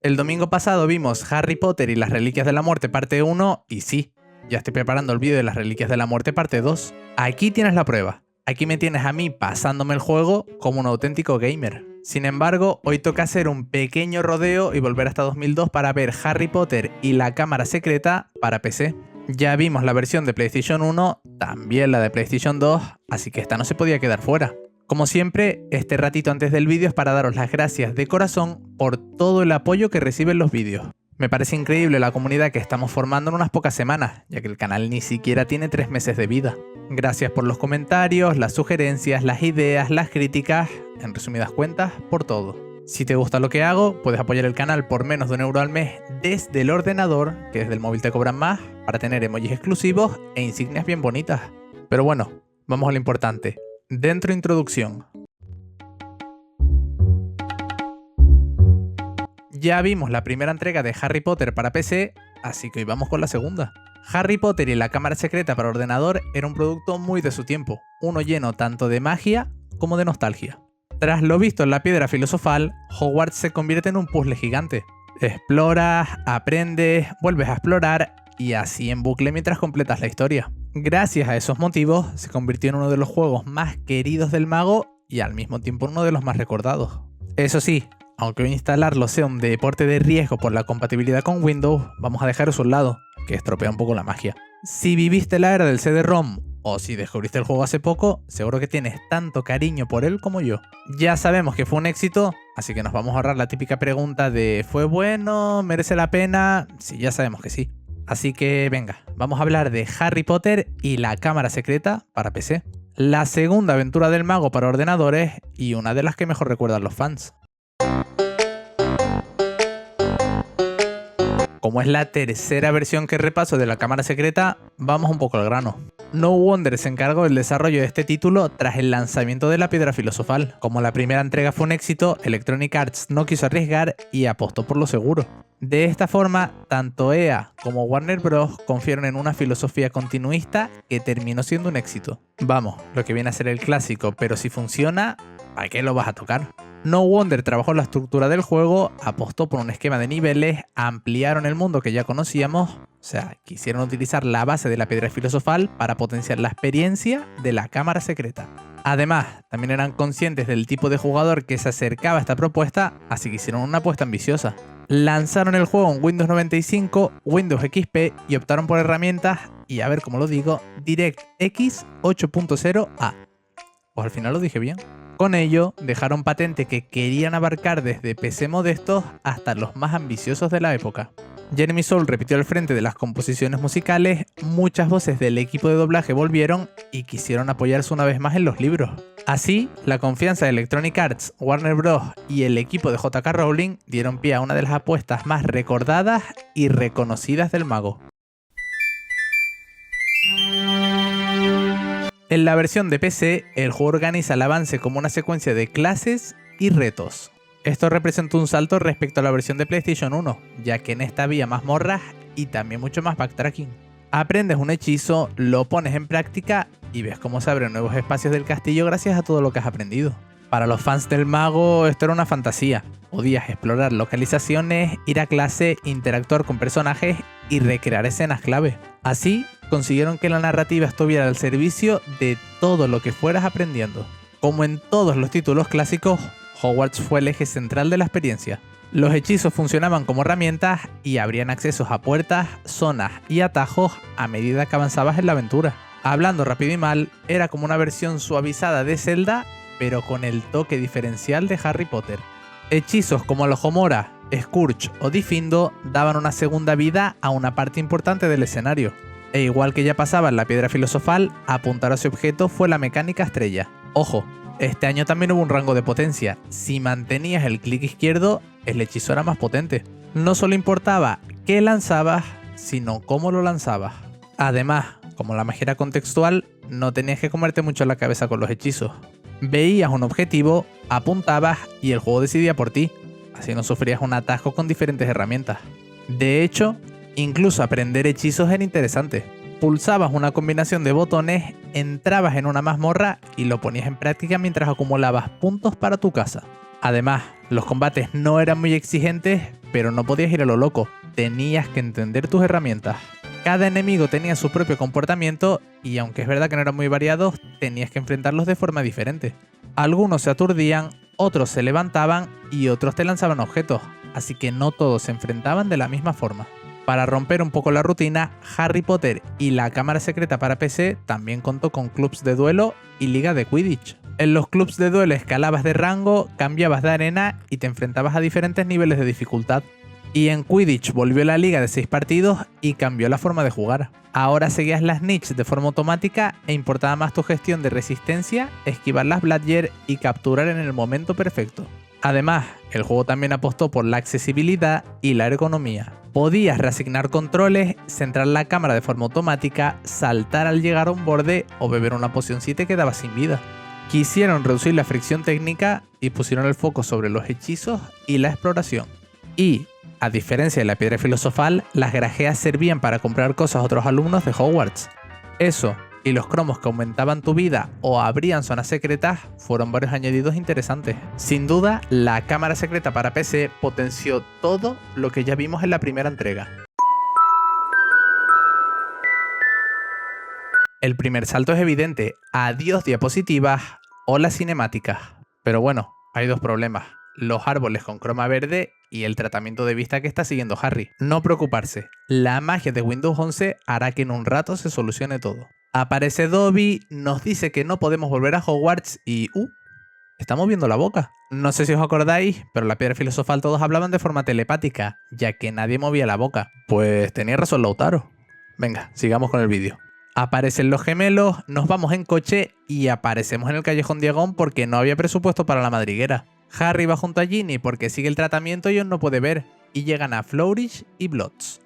El domingo pasado vimos Harry Potter y las Reliquias de la Muerte parte 1 y sí, ya estoy preparando el vídeo de las Reliquias de la Muerte parte 2. Aquí tienes la prueba. Aquí me tienes a mí pasándome el juego como un auténtico gamer. Sin embargo, hoy toca hacer un pequeño rodeo y volver hasta 2002 para ver Harry Potter y la Cámara Secreta para PC. Ya vimos la versión de PlayStation 1, también la de PlayStation 2, así que esta no se podía quedar fuera. Como siempre, este ratito antes del vídeo es para daros las gracias de corazón por todo el apoyo que reciben los vídeos. Me parece increíble la comunidad que estamos formando en unas pocas semanas, ya que el canal ni siquiera tiene 3 meses de vida. Gracias por los comentarios, las sugerencias, las ideas, las críticas, en resumidas cuentas, por todo. Si te gusta lo que hago, puedes apoyar el canal por menos de €1 al mes desde el ordenador, que desde el móvil te cobran más, para tener emojis exclusivos e insignias bien bonitas. Pero bueno, vamos a lo importante. Dentro introducción. Ya vimos la primera entrega de Harry Potter para PC, así que hoy vamos con la segunda. Harry Potter y la Cámara Secreta para ordenador era un producto muy de su tiempo, uno lleno tanto de magia como de nostalgia. Tras lo visto en la Piedra Filosofal, Hogwarts se convierte en un puzzle gigante. Exploras, aprendes, vuelves a explorar y así en bucle mientras completas la historia. Gracias a esos motivos, se convirtió en uno de los juegos más queridos del mago y al mismo tiempo uno de los más recordados. Eso sí, aunque hoy instalarlo sea un deporte de riesgo por la compatibilidad con Windows, vamos a dejar eso a un lado, que estropea un poco la magia. Si viviste la era del CD-ROM o si descubriste el juego hace poco, seguro que tienes tanto cariño por él como yo. Ya sabemos que fue un éxito, así que nos vamos a ahorrar la típica pregunta de ¿fue bueno? ¿Merece la pena? Sí, ya sabemos que sí. Así que venga, vamos a hablar de Harry Potter y la Cámara Secreta para PC. La segunda aventura del mago para ordenadores y una de las que mejor recuerdan los fans. Como es la tercera versión que repaso de la Cámara Secreta, vamos un poco al grano. No Wonder se encargó del desarrollo de este título tras el lanzamiento de la Piedra Filosofal. Como la primera entrega fue un éxito, Electronic Arts no quiso arriesgar y apostó por lo seguro. De esta forma, tanto EA como Warner Bros. Confiaron en una filosofía continuista que terminó siendo un éxito. Vamos, lo que viene a ser el clásico, pero si funciona, ¿para qué lo vas a tocar? No Wonder trabajó la estructura del juego, apostó por un esquema de niveles, ampliaron el mundo que ya conocíamos, o sea, quisieron utilizar la base de la Piedra Filosofal para potenciar la experiencia de la Cámara Secreta. Además, también eran conscientes del tipo de jugador que se acercaba a esta propuesta, así que hicieron una apuesta ambiciosa. Lanzaron el juego en Windows 95, Windows XP y optaron por herramientas, y a ver cómo lo digo, DirectX 8.0a. Pues al final lo dije bien. Con ello, dejaron patente que querían abarcar desde PC modestos hasta los más ambiciosos de la época. Jeremy Soule repitió al frente de las composiciones musicales, muchas voces del equipo de doblaje volvieron y quisieron apoyarse una vez más en los libros. Así, la confianza de Electronic Arts, Warner Bros. Y el equipo de J.K. Rowling dieron pie a una de las apuestas más recordadas y reconocidas del mago. En la versión de PC, el juego organiza el avance como una secuencia de clases y retos. Esto representa un salto respecto a la versión de PlayStation 1, ya que en esta había mazmorras y también mucho más backtracking. Aprendes un hechizo, lo pones en práctica y ves cómo se abren nuevos espacios del castillo gracias a todo lo que has aprendido. Para los fans del mago esto era una fantasía. Podías explorar localizaciones, ir a clase, interactuar con personajes y recrear escenas clave. Así, consiguieron que la narrativa estuviera al servicio de todo lo que fueras aprendiendo. Como en todos los títulos clásicos, Hogwarts fue el eje central de la experiencia. Los hechizos funcionaban como herramientas y abrían accesos a puertas, zonas y atajos a medida que avanzabas en la aventura. Hablando rápido y mal, era como una versión suavizada de Zelda, pero con el toque diferencial de Harry Potter. Hechizos como el Ojomora, Scourge o Difindo daban una segunda vida a una parte importante del escenario. E igual que ya pasaba en la Piedra Filosofal, apuntar a ese objeto fue la mecánica estrella. Ojo, este año también hubo un rango de potencia. Si mantenías el clic izquierdo, el hechizo era más potente. No solo importaba qué lanzabas, sino cómo lo lanzabas. Además, como la magia era contextual, no tenías que comerte mucho la cabeza con los hechizos. Veías un objetivo, apuntabas y el juego decidía por ti. Así no sufrías un atasco con diferentes herramientas. De hecho, incluso aprender hechizos era interesante. Pulsabas una combinación de botones, entrabas en una mazmorra y lo ponías en práctica mientras acumulabas puntos para tu casa. Además, los combates no eran muy exigentes, pero no podías ir a lo loco, tenías que entender tus herramientas. Cada enemigo tenía su propio comportamiento y aunque es verdad que no eran muy variados, tenías que enfrentarlos de forma diferente. Algunos se aturdían, otros se levantaban y otros te lanzaban objetos, así que no todos se enfrentaban de la misma forma. Para romper un poco la rutina, Harry Potter y la cámara secreta para PC también contó con clubs de duelo y liga de Quidditch. En los clubs de duelo escalabas de rango, cambiabas de arena y te enfrentabas a diferentes niveles de dificultad. Y en Quidditch volvió la liga de 6 partidos y cambió la forma de jugar. Ahora seguías las niches de forma automática e importaba más tu gestión de resistencia, esquivar las Bludger y capturar en el momento perfecto. Además, el juego también apostó por la accesibilidad y la ergonomía. Podías reasignar controles, centrar la cámara de forma automática, saltar al llegar a un borde o beber una poción si te quedabas sin vida. Quisieron reducir la fricción técnica y pusieron el foco sobre los hechizos y la exploración. Y, a diferencia de la piedra filosofal, las grajeas servían para comprar cosas a otros alumnos de Hogwarts. Eso, y los cromos que aumentaban tu vida o abrían zonas secretas, fueron varios añadidos interesantes. Sin duda, la cámara secreta para PC potenció todo lo que ya vimos en la primera entrega. El primer salto es evidente, adiós diapositivas o las cinemáticas. Pero bueno, hay dos problemas. Los árboles con croma verde y el tratamiento de vista que está siguiendo Harry. No preocuparse, la magia de Windows 11 hará que en un rato se solucione todo. Aparece Dobby, nos dice que no podemos volver a Hogwarts y... está moviendo la boca. No sé si os acordáis, pero en la piedra filosofal todos hablaban de forma telepática, ya que nadie movía la boca. Pues tenía razón Lautaro. Venga, sigamos con el vídeo. Aparecen los gemelos, nos vamos en coche y aparecemos en el Callejón Diagon porque no había presupuesto para la madriguera. Harry va junto a Ginny porque sigue el tratamiento y aún no puede ver, y llegan a Flourish y Blotts.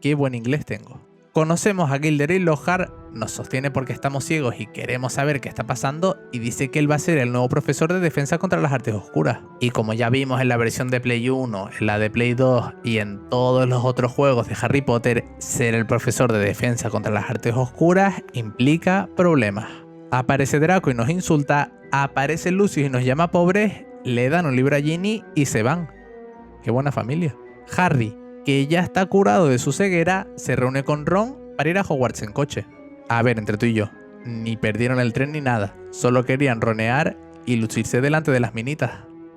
Qué buen inglés tengo. Conocemos a Gilderoy Lockhart, nos sostiene porque estamos ciegos y queremos saber qué está pasando y dice que él va a ser el nuevo profesor de defensa contra las artes oscuras. Y como ya vimos en la versión de Play 1, en la de Play 2 y en todos los otros juegos de Harry Potter, ser el profesor de defensa contra las artes oscuras implica problemas. Aparece Draco y nos insulta, aparece Lucius y nos llama pobres, le dan un libro a Ginny y se van. Qué buena familia. Harry, que ya está curado de su ceguera, se reúne con Ron para ir a Hogwarts en coche. A ver, entre tú y yo, ni perdieron el tren ni nada, solo querían ronear y lucirse delante de las minitas.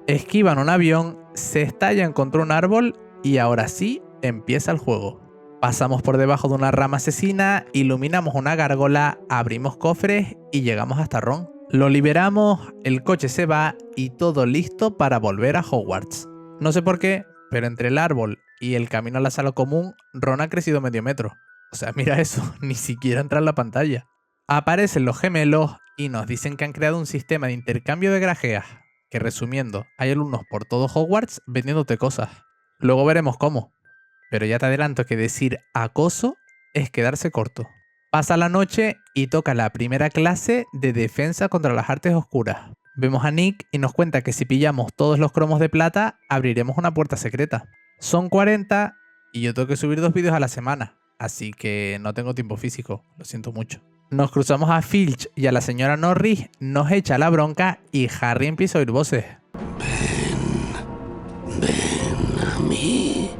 Esquivan un avión, se estallan contra un árbol y ahora sí empieza el juego. Pasamos por debajo de una rama asesina, iluminamos una gárgola, abrimos cofres y llegamos hasta Ron. Lo liberamos, el coche se va y todo listo para volver a Hogwarts. No sé por qué, pero entre el árbol y el camino a la sala común, Ron ha crecido medio metro. O sea, mira eso, ni siquiera entra en la pantalla. Aparecen los gemelos y nos dicen que han creado un sistema de intercambio de grajeas, que resumiendo, hay alumnos por todo Hogwarts vendiéndote cosas. Luego veremos cómo. Pero ya te adelanto que decir acoso es quedarse corto. Pasa la noche y toca la primera clase de defensa contra las artes oscuras. Vemos a Nick y nos cuenta que si pillamos todos los cromos de plata, abriremos una puerta secreta. Son 40 y yo tengo que subir 2 vídeos a la semana, así que no tengo tiempo físico, lo siento mucho. Nos cruzamos a Filch y a la señora Norris, nos echa la bronca y Harry empieza a oír voces. Ven a mí,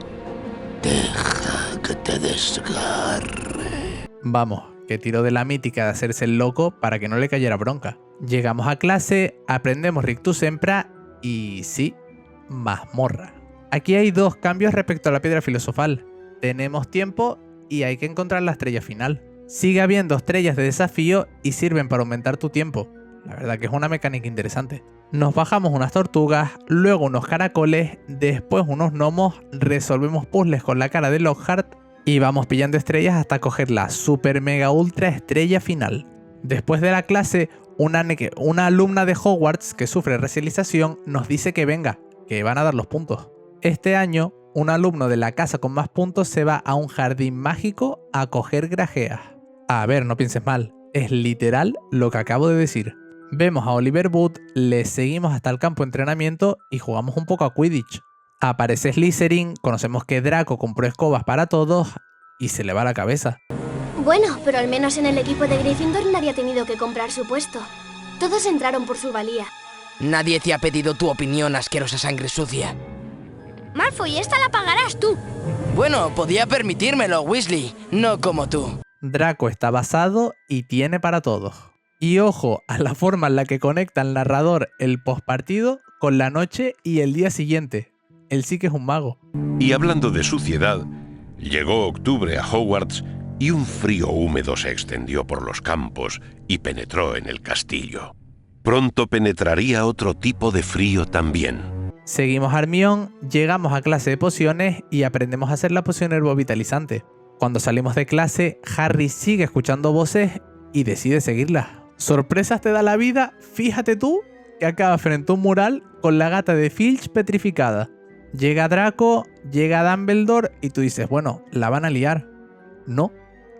deja que te desgarre. Vamos, que tiró de la mítica de hacerse el loco para que no le cayera bronca. Llegamos a clase, aprendemos Rictus Sempra y sí, mazmorra. Aquí hay 2 cambios respecto a la piedra filosofal. Tenemos tiempo y hay que encontrar la estrella final. Sigue habiendo estrellas de desafío y sirven para aumentar tu tiempo. La verdad que es una mecánica interesante. Nos bajamos unas tortugas, luego unos caracoles, después unos gnomos, resolvemos puzzles con la cara de Lockhart y vamos pillando estrellas hasta coger la super mega ultra estrella final. Después de la clase, una alumna de Hogwarts que sufre racialización nos dice que venga, que van a dar los puntos. Este año, un alumno de la casa con más puntos se va a un jardín mágico a coger grajeas. A ver, no pienses mal, es literal lo que acabo de decir. Vemos a Oliver Wood, le seguimos hasta el campo de entrenamiento y jugamos un poco a Quidditch. Aparece Slytherin, conocemos que Draco compró escobas para todos y se le va la cabeza. Bueno, pero al menos en el equipo de Gryffindor nadie ha tenido que comprar su puesto. Todos entraron por su valía. Nadie te ha pedido tu opinión, asquerosa sangre sucia. Malfoy, esta la pagarás tú. Bueno, podía permitírmelo, Weasley, no como tú. Draco está basado y tiene para todos. Y ojo a la forma en la que conecta el narrador el postpartido con la noche y el día siguiente. Él sí que es un mago. Y hablando de suciedad, llegó octubre a Hogwarts y un frío húmedo se extendió por los campos y penetró en el castillo. Pronto penetraría otro tipo de frío también. Seguimos a Hermione, llegamos a clase de pociones y aprendemos a hacer la poción herbovitalizante. Cuando salimos de clase, Harry sigue escuchando voces y decide seguirlas. Sorpresas te da la vida, fíjate tú, que acaba frente a un mural con la gata de Filch petrificada. Llega Draco, llega Dumbledore y tú dices, bueno, la van a liar. No,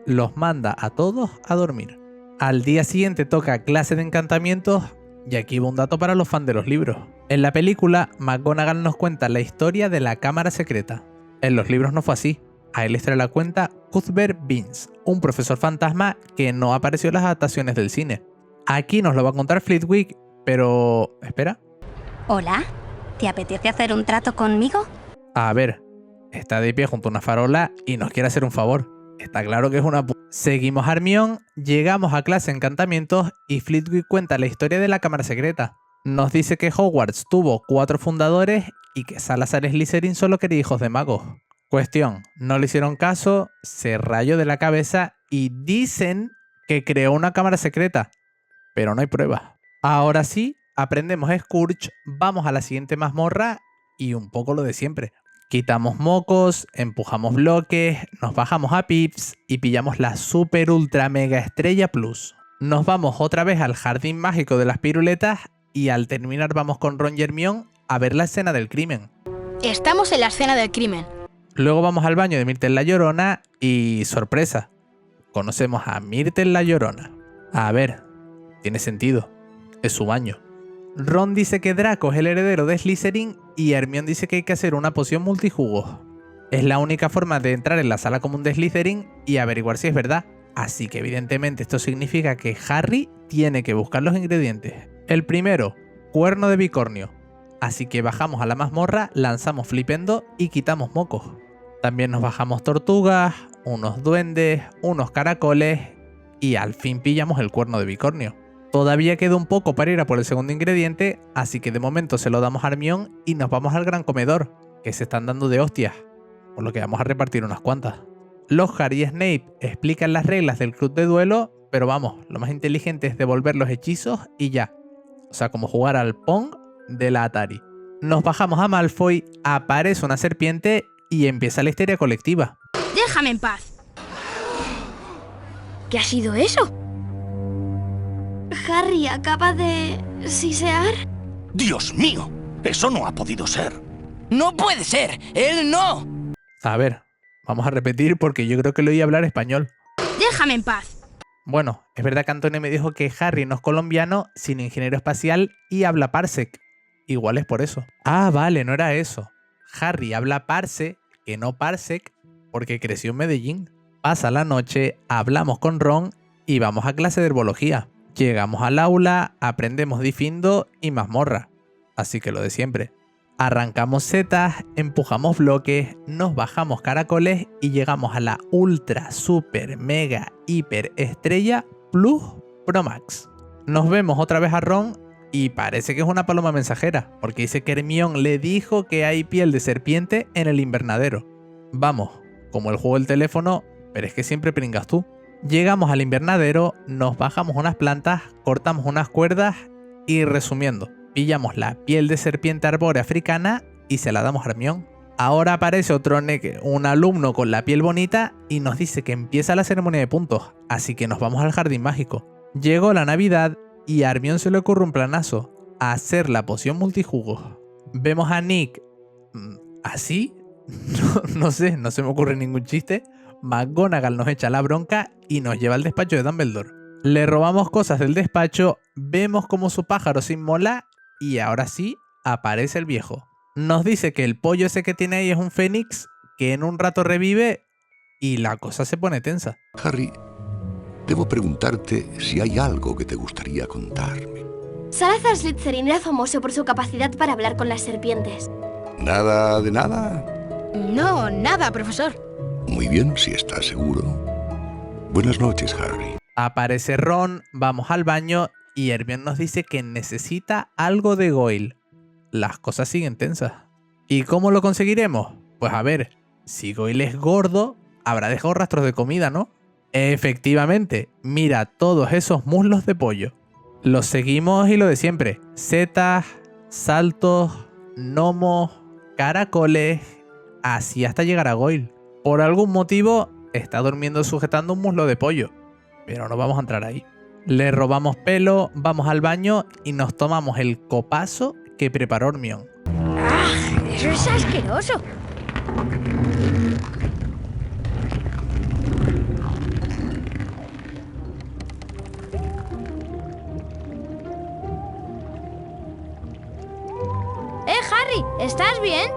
los manda a todos a dormir. Al día siguiente toca clase de encantamientos y aquí va un dato para los fans de los libros. En la película, McGonagall nos cuenta la historia de la cámara secreta. En los libros no fue así. A él le la cuenta Cuthbert Binns, un profesor fantasma que no apareció en las adaptaciones del cine. Aquí nos lo va a contar Flitwick, pero... espera. Hola, ¿te apetece hacer un trato conmigo? A ver, está de pie junto a una farola y nos quiere hacer un favor. Está claro que es una Seguimos a Hermione, llegamos a clase de encantamientos y Flitwick cuenta la historia de la cámara secreta. Nos dice que Hogwarts tuvo 4 fundadores y que Salazar Slytherin solo quería hijos de magos. Cuestión, no le hicieron caso, se rayó de la cabeza y dicen que creó una cámara secreta, pero no hay pruebas. Ahora sí, aprendemos Scourge, vamos a la siguiente mazmorra y un poco lo de siempre. Quitamos mocos, empujamos bloques, nos bajamos a Pips y pillamos la super ultra mega estrella plus. Nos vamos otra vez al jardín mágico de las piruletas y al terminar vamos con Ron y Hermione a ver la escena del crimen. Estamos en la escena del crimen. Luego vamos al baño de Myrtle la Llorona y sorpresa, conocemos a Myrtle la Llorona. A ver, tiene sentido, es su baño. Ron dice que Draco es el heredero de Slytherin y Hermione dice que hay que hacer una poción multijugos. Es la única forma de entrar en la sala común de Slytherin y averiguar si es verdad. Así que evidentemente esto significa que Harry tiene que buscar los ingredientes. El primero, cuerno de bicornio. Así que bajamos a la mazmorra, lanzamos flipendo y quitamos mocos. También nos bajamos tortugas, unos duendes, unos caracoles y al fin pillamos el cuerno de bicornio. Todavía queda un poco para ir a por el segundo ingrediente, así que de momento se lo damos a Hermione y nos vamos al gran comedor, que se están dando de hostias, por lo que vamos a repartir unas cuantas. Lockhart y Snape explican las reglas del club de duelo, pero vamos, lo más inteligente es devolver los hechizos y ya. O sea, como jugar al Pong de la Atari. Nos bajamos a Malfoy, aparece una serpiente y empieza la histeria colectiva. Déjame en paz. ¿Qué ha sido eso? Harry acaba de sisear. ¡Dios mío! Eso no ha podido ser. ¡No puede ser! ¡Él no! A ver, vamos a repetir porque yo creo que lo oí hablar español. Déjame en paz. Bueno, es verdad que Antonio me dijo que Harry no es colombiano, sino ingeniero espacial y habla parsec. Igual es por eso. Ah, vale, no era eso. Harry habla parse, que no parsec, porque creció en Medellín. Pasa la noche, hablamos con Ron y vamos a clase de herbología. Llegamos al aula, aprendemos Difindo y mazmorra. Así que lo de siempre. Arrancamos setas, empujamos bloques, nos bajamos caracoles y llegamos a la ultra, super, mega, hiper estrella plus Pro Max. Nos vemos otra vez a Ron y parece que es una paloma mensajera, porque dice que Hermione le dijo que hay piel de serpiente en el invernadero. Vamos, como el juego del teléfono, pero es que siempre pringas tú. Llegamos al invernadero, nos bajamos unas plantas, cortamos unas cuerdas y resumiendo, pillamos la piel de serpiente arbórea africana y se la damos a Hermione. Ahora aparece otro un alumno con la piel bonita y nos dice que empieza la ceremonia de puntos, así que nos vamos al jardín mágico. Llegó la Navidad y a Hermione se le ocurre un planazo, hacer la poción multijugos. Vemos a Nick así, no sé, no se me ocurre ningún chiste. McGonagall nos echa la bronca y nos lleva al despacho de Dumbledore. Le robamos cosas del despacho, vemos como su pájaro se inmola y ahora sí aparece el viejo. Nos dice que el pollo ese que tiene ahí es un fénix, que en un rato revive y la cosa se pone tensa. Harry, debo preguntarte si hay algo que te gustaría contarme. Salazar Slytherin era famoso por su capacidad para hablar con las serpientes. ¿Nada de nada? No, nada, profesor. Muy bien, si estás seguro. Buenas noches, Harry. Aparece Ron, vamos al baño y Hermione nos dice que necesita algo de Goyle. Las cosas siguen tensas. ¿Y cómo lo conseguiremos? Pues a ver, si Goyle es gordo, habrá dejado rastros de comida, ¿no? Efectivamente, mira todos esos muslos de pollo. Los seguimos y lo de siempre. Setas, saltos, gnomos, caracoles, así hasta llegar a Goyle. Por algún motivo está durmiendo sujetando un muslo de pollo, pero no vamos a entrar ahí. Le robamos pelo, vamos al baño y nos tomamos el copazo que preparó Hermione. ¡Ah! ¡Eso es asqueroso! Harry, ¿estás bien?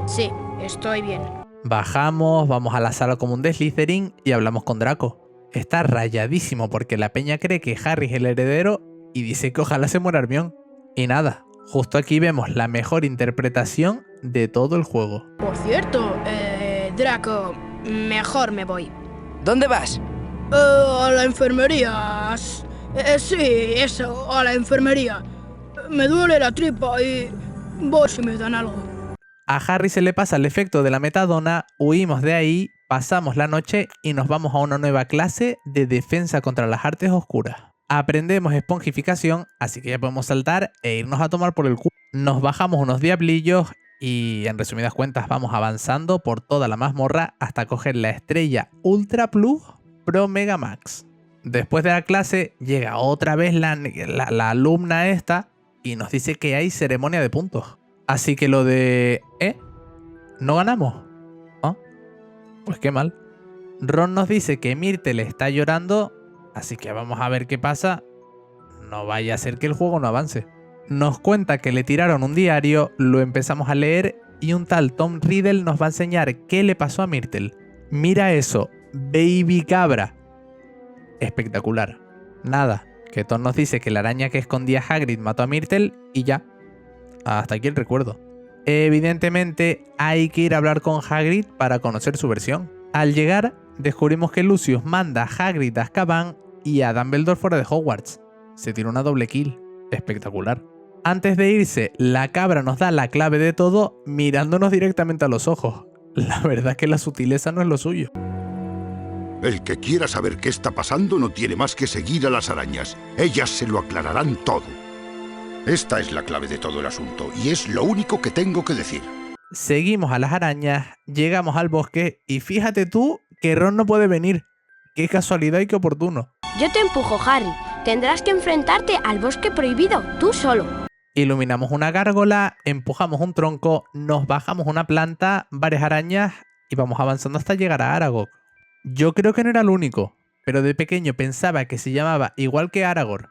Sí, estoy bien. Bajamos, vamos a la sala común de Slytherin y hablamos con Draco. Está rayadísimo porque la peña cree que Harry es el heredero y dice que ojalá se muera Hermione. Y nada, justo aquí vemos la mejor interpretación de todo el juego. Por cierto, Draco, mejor me voy. ¿Dónde vas? A la enfermería. Sí, eso, a la enfermería. Me duele la tripa y voy si me dan algo. A Harry se le pasa el efecto de la metadona, huimos de ahí, pasamos la noche y nos vamos a una nueva clase de defensa contra las artes oscuras. Aprendemos esponjificación, así que ya podemos saltar e irnos a tomar por el culo. Nos bajamos unos diablillos y en resumidas cuentas vamos avanzando por toda la mazmorra hasta coger la estrella Ultra Plus Pro Mega Max. Después de la clase llega otra vez la alumna esta y nos dice que hay ceremonia de puntos. Así que lo de... ¿No ganamos? ¿Ah? Pues qué mal. Ron nos dice que Myrtle está llorando, así que vamos a ver qué pasa. No vaya a ser que el juego no avance. Nos cuenta que le tiraron un diario, lo empezamos a leer y un tal Tom Riddle nos va a enseñar qué le pasó a Myrtle. Mira eso, baby cabra. Espectacular. Nada, que Tom nos dice que la araña que escondía Hagrid mató a Myrtle y ya. Hasta aquí el recuerdo. Evidentemente hay que ir a hablar con Hagrid para conocer su versión. Al llegar, descubrimos que Lucius manda a Hagrid a Azkaban y a Dumbledore fuera de Hogwarts. Se tiró una doble kill. Espectacular. Antes de irse, la cabra nos da la clave de todo mirándonos directamente a los ojos. La verdad es que la sutileza no es lo suyo. El que quiera saber qué está pasando no tiene más que seguir a las arañas. Ellas se lo aclararán todo. Esta es la clave de todo el asunto y es lo único que tengo que decir. Seguimos a las arañas, llegamos al bosque y fíjate tú que Ron no puede venir. Qué casualidad y qué oportuno. Yo te empujo, Harry. Tendrás que enfrentarte al bosque prohibido, tú solo. Iluminamos una gárgola, empujamos un tronco, nos bajamos una planta, varias arañas y vamos avanzando hasta llegar a Aragog. Yo creo que no era el único, pero de pequeño pensaba que se llamaba igual que Aragorn.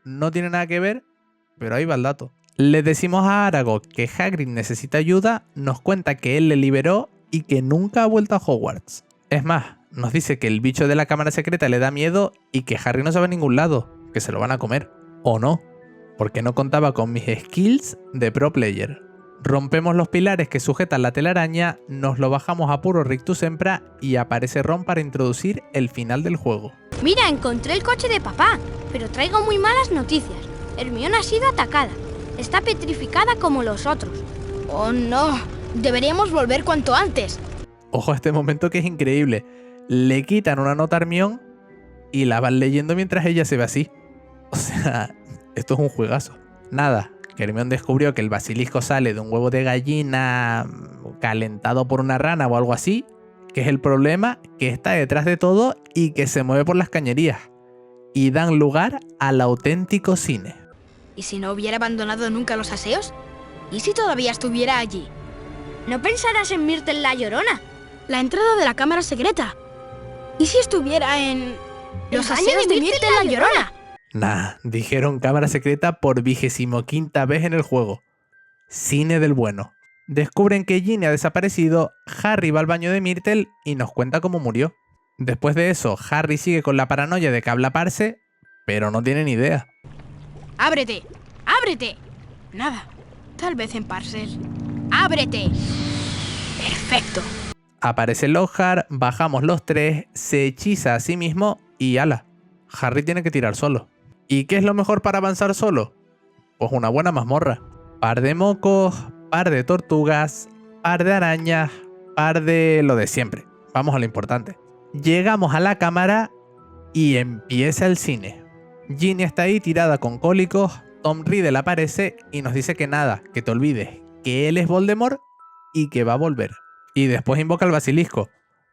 No tiene nada que ver, pero ahí va el dato. Le decimos a Aragog que Hagrid necesita ayuda, nos cuenta que él le liberó y que nunca ha vuelto a Hogwarts. Es más, nos dice que el bicho de la cámara secreta le da miedo y que Harry no se va a ningún lado, que se lo van a comer. O no, porque no contaba con mis skills de pro player. Rompemos los pilares que sujetan la telaraña, nos lo bajamos a puro rictus sempra y aparece Ron para introducir el final del juego. Mira, encontré el coche de papá, pero traigo muy malas noticias. Hermione ha sido atacada. Está petrificada como los otros. ¡Oh, no! Deberíamos volver cuanto antes. Ojo a este momento que es increíble. Le quitan una nota a Hermione y la van leyendo mientras ella se ve así. O sea, esto es un juegazo. Nada, que Hermione descubrió que el basilisco sale de un huevo de gallina calentado por una rana o algo así, que es el problema, que está detrás de todo y que se mueve por las cañerías. Y dan lugar al auténtico cine. ¿Y si no hubiera abandonado nunca los aseos? ¿Y si todavía estuviera allí? ¿No pensarás en Myrtle la Llorona? La entrada de la cámara secreta. ¿Y si estuviera en... los baño aseos de de Myrtle Myrtle la Llorona? Nah, dijeron cámara secreta por 25ª vez en el juego. Cine del bueno. Descubren que Ginny ha desaparecido, Harry va al baño de Myrtle y nos cuenta cómo murió. Después de eso, Harry sigue con la paranoia de que habla parse, pero no tiene ni idea. ¡Ábrete! ¡Ábrete! Nada. Tal vez en Parcel. ¡Ábrete! Perfecto. Aparece Lockhart, bajamos los tres, se hechiza a sí mismo y ala. Harry tiene que tirar solo. ¿Y qué es lo mejor para avanzar solo? Pues una buena mazmorra. Par de mocos, par de tortugas, par de arañas, par de lo de siempre. Vamos a lo importante. Llegamos a la cámara y empieza el cine. Ginny está ahí tirada con cólicos, Tom Riddle aparece y nos dice que nada, que te olvides, que él es Voldemort y que va a volver. Y después invoca al basilisco.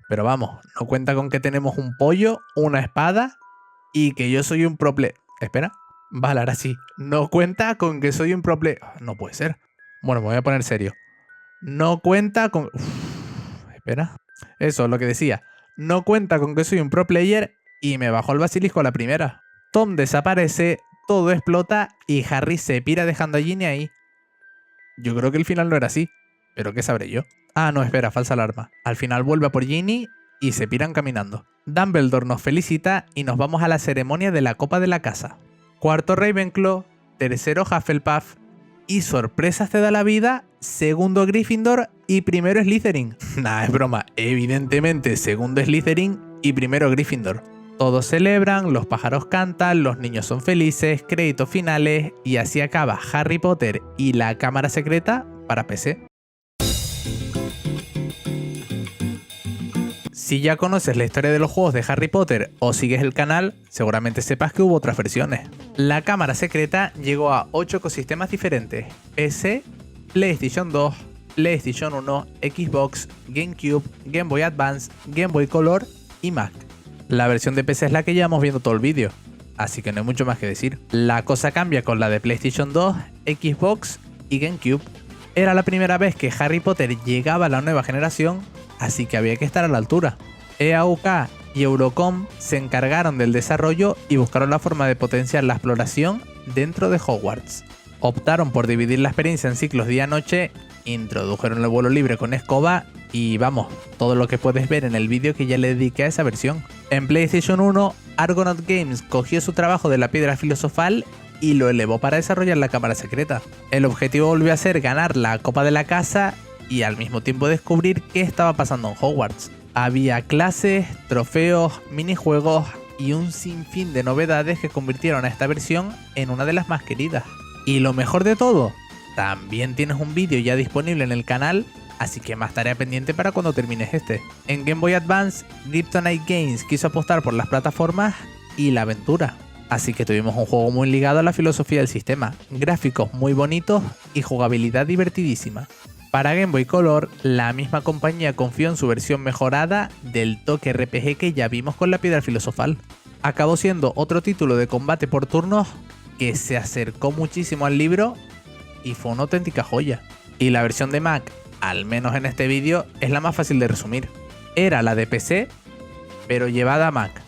Pero vamos, no cuenta con que tenemos un pollo, una espada y que yo soy un pro player. Espera, vale, ahora sí. No cuenta con que soy un pro player. No puede ser. Bueno, me voy a poner serio. No cuenta con... espera. Eso es lo que decía. No cuenta con que soy un pro player y me bajó el basilisco a la primera. Tom desaparece, todo explota y Harry se pira dejando a Ginny ahí. Yo creo que el final no era así, pero ¿qué sabré yo? Ah, no, espera, falsa alarma. Al final vuelve a por Ginny y se piran caminando. Dumbledore nos felicita y nos vamos a la ceremonia de la Copa de la Casa. Cuarto Ravenclaw, tercero Hufflepuff y sorpresas te da la vida, segundo Gryffindor y primero Slytherin. Nah, es broma, evidentemente segundo Slytherin y primero Gryffindor. Todos celebran, los pájaros cantan, los niños son felices, créditos finales y así acaba Harry Potter y la Cámara Secreta para PC. Si ya conoces la historia de los juegos de Harry Potter o sigues el canal, seguramente sepas que hubo otras versiones. La Cámara Secreta llegó a 8 ecosistemas diferentes: PC, PlayStation 2, PlayStation 1, Xbox, GameCube, Game Boy Advance, Game Boy Color y Mac. La versión de PC es la que llevamos viendo todo el vídeo, así que no hay mucho más que decir. La cosa cambia con la de PlayStation 2, Xbox y GameCube. Era la primera vez que Harry Potter llegaba a la nueva generación, así que había que estar a la altura. EAUK y Eurocom se encargaron del desarrollo y buscaron la forma de potenciar la exploración dentro de Hogwarts. Optaron por dividir la experiencia en ciclos día-noche, introdujeron el vuelo libre con escoba y vamos, todo lo que puedes ver en el vídeo que ya le dediqué a esa versión. En PlayStation 1, Argonaut Games cogió su trabajo de la piedra filosofal y lo elevó para desarrollar la Cámara Secreta. El objetivo volvió a ser ganar la Copa de la Casa y al mismo tiempo descubrir qué estaba pasando en Hogwarts. Había clases, trofeos, minijuegos y un sinfín de novedades que convirtieron a esta versión en una de las más queridas. Y lo mejor de todo, también tienes un vídeo ya disponible en el canal, así que más tarea pendiente para cuando termines este. En Game Boy Advance, Kryptonite Games quiso apostar por las plataformas y la aventura. Así que tuvimos un juego muy ligado a la filosofía del sistema, gráficos muy bonitos y jugabilidad divertidísima. Para Game Boy Color, la misma compañía confió en su versión mejorada del toque RPG que ya vimos con la piedra filosofal. Acabó siendo otro título de combate por turnos que se acercó muchísimo al libro y fue una auténtica joya. Y la versión de Mac, al menos en este vídeo, es la más fácil de resumir. Era la de PC, pero llevada a Mac.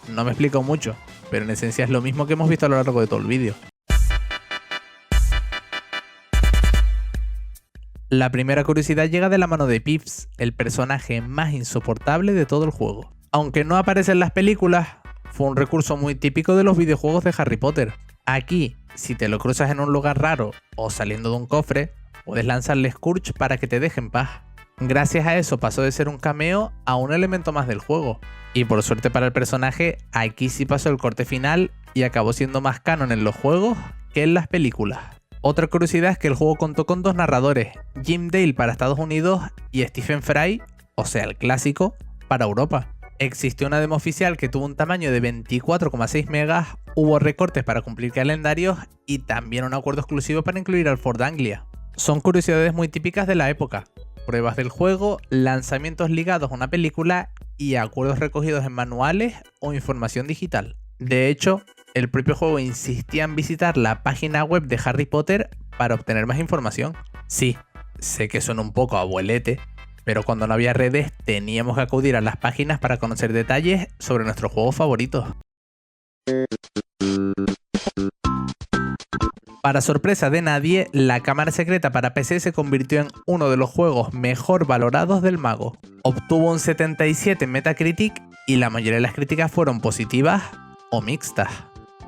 No me explico mucho, pero en esencia es lo mismo que hemos visto a lo largo de todo el vídeo. La primera curiosidad llega de la mano de Pips, el personaje más insoportable de todo el juego. Aunque no aparece en las películas, fue un recurso muy típico de los videojuegos de Harry Potter. Aquí, si te lo cruzas en un lugar raro o saliendo de un cofre, puedes lanzarle Scourge para que te deje en paz. Gracias a eso pasó de ser un cameo a un elemento más del juego. Y por suerte para el personaje, aquí sí pasó el corte final y acabó siendo más canon en los juegos que en las películas. Otra curiosidad es que el juego contó con 2 narradores, Jim Dale para Estados Unidos y Stephen Fry, o sea el clásico, para Europa. Existió una demo oficial que tuvo un tamaño de 24,6 megas, hubo recortes para cumplir calendarios y también un acuerdo exclusivo para incluir al Ford Anglia. Son curiosidades muy típicas de la época, pruebas del juego, lanzamientos ligados a una película y acuerdos recogidos en manuales o información digital. De hecho, el propio juego insistía en visitar la página web de Harry Potter para obtener más información. Sí, sé que suena un poco abuelete, pero cuando no había redes teníamos que acudir a las páginas para conocer detalles sobre nuestros juegos favoritos. Para sorpresa de nadie, la Cámara Secreta para PC se convirtió en uno de los juegos mejor valorados del mago. Obtuvo un 77 en Metacritic y la mayoría de las críticas fueron positivas o mixtas.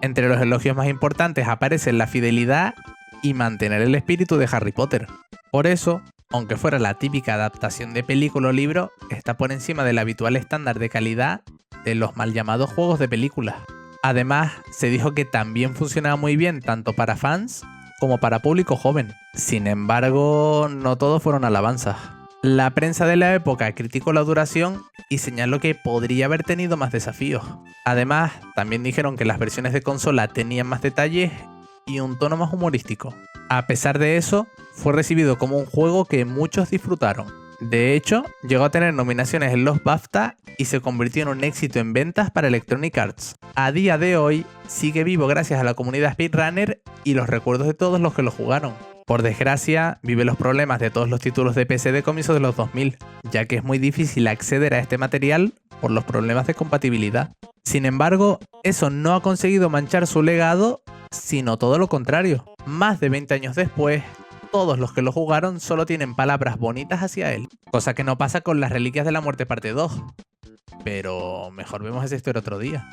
Entre los elogios más importantes aparecen la fidelidad y mantener el espíritu de Harry Potter. Por eso, aunque fuera la típica adaptación de película o libro, está por encima del habitual estándar de calidad de los mal llamados juegos de películas. Además, se dijo que también funcionaba muy bien tanto para fans como para público joven. Sin embargo, no todos fueron alabanzas. La prensa de la época criticó la duración y señaló que podría haber tenido más desafíos. Además, también dijeron que las versiones de consola tenían más detalles y un tono más humorístico. A pesar de eso, fue recibido como un juego que muchos disfrutaron. De hecho, llegó a tener nominaciones en los BAFTA y se convirtió en un éxito en ventas para Electronic Arts. A día de hoy, sigue vivo gracias a la comunidad speedrunner y los recuerdos de todos los que lo jugaron. Por desgracia, vive los problemas de todos los títulos de PC de comienzos de los 2000, ya que es muy difícil acceder a este material por los problemas de compatibilidad. Sin embargo, eso no ha conseguido manchar su legado, sino todo lo contrario. Más de 20 años después, todos los que lo jugaron solo tienen palabras bonitas hacia él, cosa que no pasa con las Reliquias de la Muerte parte 2. Pero mejor vemos esa historia otro día.